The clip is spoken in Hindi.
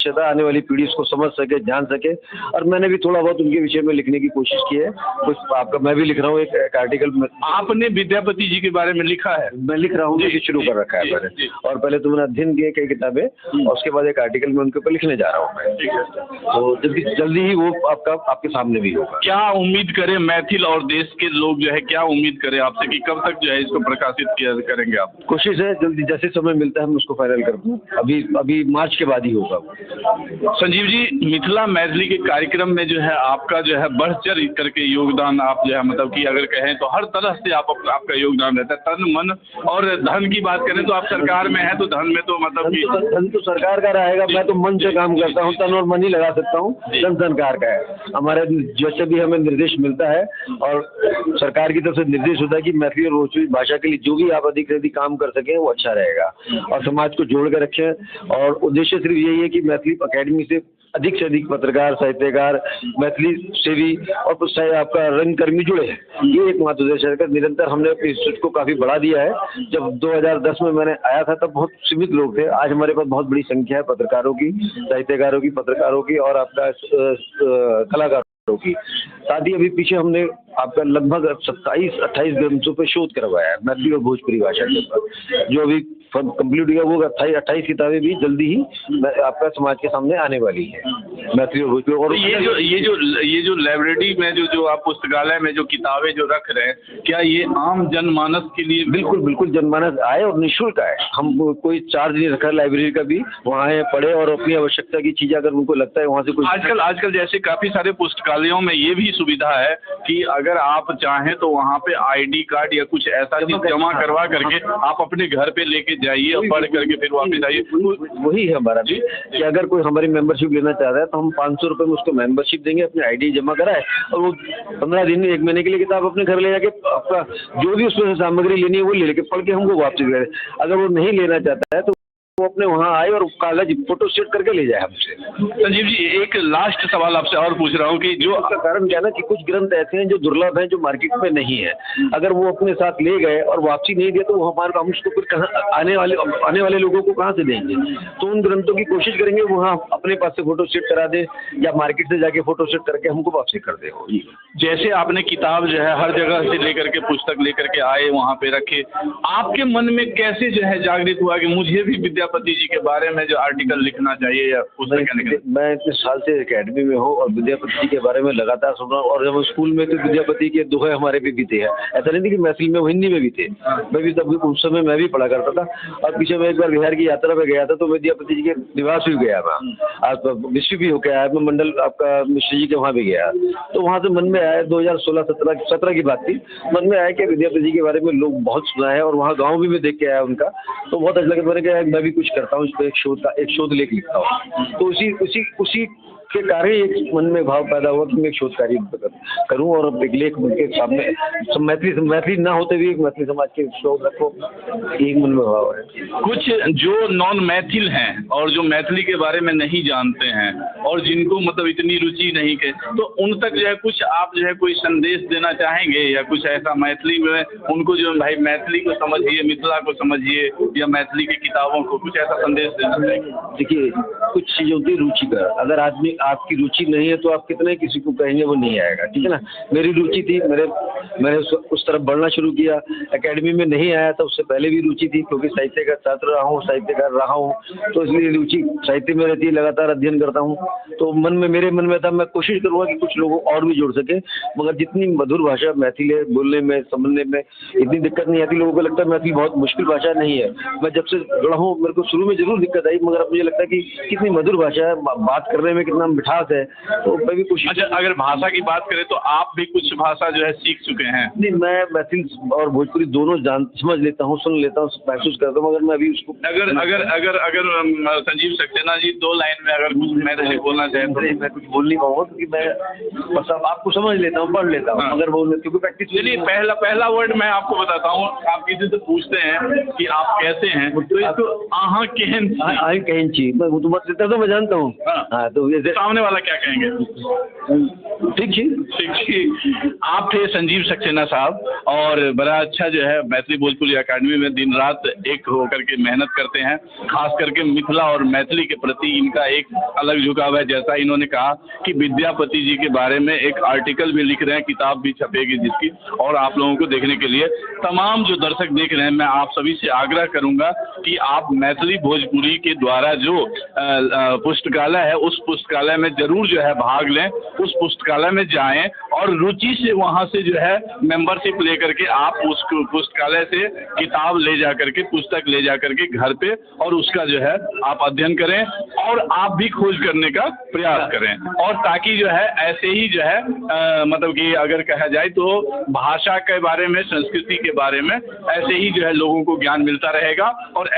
आने वाली पीढ़ी उसको समझ सके, जान सके। और मैंने भी थोड़ा बहुत उनके विषय में लिखने की कोशिश की है। कुछ आपका मैं भी लिख रहा हूँ एक आर्टिकल में। आपने विद्यापति जी के बारे में लिखा है? मैं लिख रहा हूँ, ये शुरू कर रखा है मैंने। और पहले तो मैंने अध्ययन किए कई किताबें, और उसके बाद एक आर्टिकल में उनके ऊपर लिखने जा रहा हूँ मैं। तो जल्दी ही वो आपके सामने भी होगा। क्या उम्मीद करें मैथिल और देश के लोग जो है, क्या उम्मीद करें आपसे कि कब तक जो है इसको प्रकाशित किया करेंगे आप? कोशिश है जल्दी, जैसे समय मिलता है मैं उसको फाइनल कर दूँ। अभी मार्च के बाद ही होगा। संजीव जी, मिथिला मैथिली के कार्यक्रम में जो है आपका जो है बढ़ चढ़ करके योगदान, आप जो है मतलब कि अगर कहें तो हर तरह से आपका योगदान रहता है, तन मन और धन की बात करें तो आप सरकार में है तो धन में तो मतलब कि धन तो सरकार का रहेगा। मैं तो मन से काम करता हूँ, तन और मन ही लगा सकता हूँ। धन सरकार का है। हमारे जैसे भी हमें निर्देश मिलता है और सरकार की तरफ से निर्देश होता है कि मैथिली और भोजपुरी भाषा के लिए जो भी आप अधिक से अधिक काम कर सकें वो अच्छा रहेगा और समाज को जोड़ कर रखें। और उद्देश्य सिर्फ यही है कि मैथिली अकेडमी से अधिक पत्रकार, साहित्यकार, मैथिली सेवी और कुछ आपका रंगकर्मी जुड़े हैं। ये एक महत्व उद्देश्य है। निरंतर हमने अपने इंस्टीट्यूट को काफ़ी बढ़ा दिया है। जब 2010 में मैंने आया था तब बहुत सीमित लोग थे। आज हमारे पास बहुत बड़ी संख्या है पत्रकारों की, साहित्यकारों की, पत्रकारों की और आपका कलाकारों की। साथ ही अभी पीछे हमने आपका लगभग 27-28 ग्रंथों पे शोध करवाया है मैथिली और भोजपुरी भाषा के ऊपर। जो अभी कंप्लीट हुआ वो 28 किताबें भी जल्दी ही आपका समाज के सामने आने वाली है मैथिली और भोजपुरी। और ये जो लाइब्रेरी में जो आप पुस्तकालय में जो किताबें जो रख रहे हैं, क्या ये आम जनमानस के लिए? बिल्कुल जनमानस आए और निःशुल्क आए। हम कोई चार्ज नहीं रखा लाइब्रेरी का भी। वहाँ आए, पढ़े और अपनी आवश्यकता की चीज़ें अगर उनको लगता है वहाँ से कोई। आजकल जैसे काफ़ी सारे पुस्तकालयों में ये भी सुविधा है कि अगर आप चाहें तो वहाँ पे ID कार्ड या कुछ ऐसा चीज जमा करवा करके आप अपने घर पे लेके जाइए और पढ़ करके फिर वापस आइए। वही है हमारा भी कि अगर कोई हमारी मेंबरशिप लेना चाहता है तो हम 500 रुपये में उसको मेंबरशिप देंगे, अपनी ID जमा कराए और वो 15 दिन 1 महीने के लिए किताब अपने घर ले जाके आपका जो भी उसमें सामग्री लेनी है वो ले लेके पढ़ के हमको वापसी करें। अगर वो नहीं लेना चाहता है तो वो अपने वहाँ आए और कागज फोटो स्टेट करके ले जाए हमसे। संजीव जी, एक लास्ट सवाल आपसे और पूछ रहा हूँ कि जो उसका कारण क्या है ना कि कुछ ग्रंथ ऐसे हैं जो दुर्लभ हैं, जो मार्केट में नहीं है। अगर वो अपने साथ ले गए और वापसी नहीं दिया तो वो हमारे हम उसको फिर कहाँ आने वाले लोगों को कहाँ से देंगे। तो उन ग्रंथों की कोशिश करेंगे वहाँ अपने पास से फोटो स्टेट करा दे या मार्केट से जाके फोटो स्टेट करके हमको वापसी कर दे। जैसे आपने किताब जो है हर जगह से लेकर के पुस्तक लेकर के आए, वहाँ पे रखे, आपके मन में कैसे जो है जागृत हुआ कि मुझे भी विद्यापति जी के बारे में जो आर्टिकल लिखना चाहिए या पुस्तक? मैं इतने साल से एकेडमी में हूँ और विद्यापति जी के बारे में लगातार सुन रहा हूँ। और जब स्कूल में तो विद्यापति के दोहे हमारे भी बीते हैं। ऐसा नहीं थी कि मैथिली में, हिंदी में भी थे। मैं भी तब उस समय मैं भी पढ़ा करता था। और पीछे मैं एक बार बिहार की यात्रा पे गया था तो विद्यापति जी के निवास भी गया मैं, आज विश्व भी होकर आया मैं, मंडल आपका मिश्र जी के वहाँ भी गया। तो वहाँ से मन में आया 2016-17 की बात थी, मन में आया कि विद्यापति जी के बारे में लोग बहुत सुना है और वहाँ गाँव भी मैं देख के आया उनका। तो बहुत अच्छा लगा, मैंने कहा मैं भी कुछ करता हूँ, इस पर एक शोध लेख लिखता हूँ। तो उसी के कारण एक मन में भाव पैदा हुआ कि मैं एक शोध कार्य करूं और एक लेख उनके सामने मैथिली ना होते हुए एक मैथिली समाज के शोध रखो, एक मन में भाव है। कुछ जो नॉन मैथिल हैं और जो मैथिली के बारे में नहीं जानते हैं और जिनको मतलब इतनी रुचि नहीं है, तो उन तक जो है कुछ आप जो है कोई संदेश देना चाहेंगे या कुछ ऐसा मैथिली में उनको जो भाई मैथिली को समझिए, मिथिला को समझिए या मैथिली की किताबों को कुछ ऐसा संदेश देना चाहेंगे? देखिए, कुछ चीज़ होती है रुचि का। अगर आदमी आपकी रुचि नहीं है तो आप कितने किसी को कहेंगे वो नहीं आएगा, ठीक है ना। मेरी रुचि थी, मैंने उस तरफ बढ़ना शुरू किया। एकेडमी में नहीं आया था, उससे पहले भी रुचि थी क्योंकि साहित्य का छात्र रहा हूँ, साहित्यकार रहा हूँ, तो इसलिए रुचि साहित्य में रहती है, लगातार अध्ययन करता हूँ। तो मेरे मन में था मैं कोशिश करूँगा कि कुछ लोगों और भी जोड़ सके। मगर जितनी मधुर भाषा मैथिली है, बोलने में, समझने में इतनी दिक्कत नहीं आती। लोगों को लगता है मैथिली बहुत मुश्किल भाषा नहीं है। मैं जब से जुड़ा हूँ मेरे को शुरू में जरूर दिक्कत आई, मगर अब मुझे लगता है कि कितनी मधुर भाषा है, बात करने में कितना मिठास है। तो मैं भी कुछ। अच्छा, अगर भाषा की बात करें तो आप भी कुछ भाषा जो है सीख चुके हैं? नहीं, मैं मैथिली और भोजपुरी दोनों समझ लेता हूँ, सुन लेता हूँ, महसूस करता हूँ, मगर मैं अभी उसको अगर संजीव सक्सेना जी 2 लाइन में अगर कुछ मैथिली बोलना चाहें तो? मैं कुछ बोल नहीं पाऊंगा क्योंकि मैं बस अब आपको समझ लेता हूँ, पढ़ लेता हूँ, मगर बोलने क्योंकि प्रैक्टिस। चलिए, पहला वर्ड मैं आपको बताता हूँ। आप किसी से पूछते हैं कि आप कैसे हैं तो इसको आहा कहन छी, मैं वो तो मत लेता तो मैं जानता हूँ। हाँ, तो सामने वाला क्या कहेंगे? ठीक है। ठीक। आप थे संजीव सक्सेना साहब, और बड़ा अच्छा जो है मैथिली भोजपुरी अकादमी में दिन रात एक होकर के मेहनत करते हैं, खास करके मिथिला और मैथिली के प्रति इनका एक अलग झुकाव है। जैसा इन्होंने कहा कि विद्यापति जी के बारे में एक आर्टिकल भी लिख रहे हैं, किताब भी छपेगी जिसकी, और आप लोगों को देखने के लिए तमाम जो दर्शक देख रहे हैं, मैं आप सभी से आग्रह करूंगा कि आप मैथिली भोजपुरी के द्वारा जो पुस्तकालय है उस पुस्तकालय में जरूर जो है भाग लें, उस पुस्तकालय में जाएं और रुचि से वहां से जो है मेंबरशिप लेकर के आप उस पुस्तकालय से किताब ले जा करके, पुस्तक ले जा करके घर पे, और उसका जो है आप अध्ययन करें और आप भी खोज करने का प्रयास करें, और ताकि जो है ऐसे ही जो है मतलब कि अगर कहा जाए तो भाषा के बारे में, संस्कृति के बारे में ऐसे ही जो है लोगों को ज्ञान मिलता रहेगा, और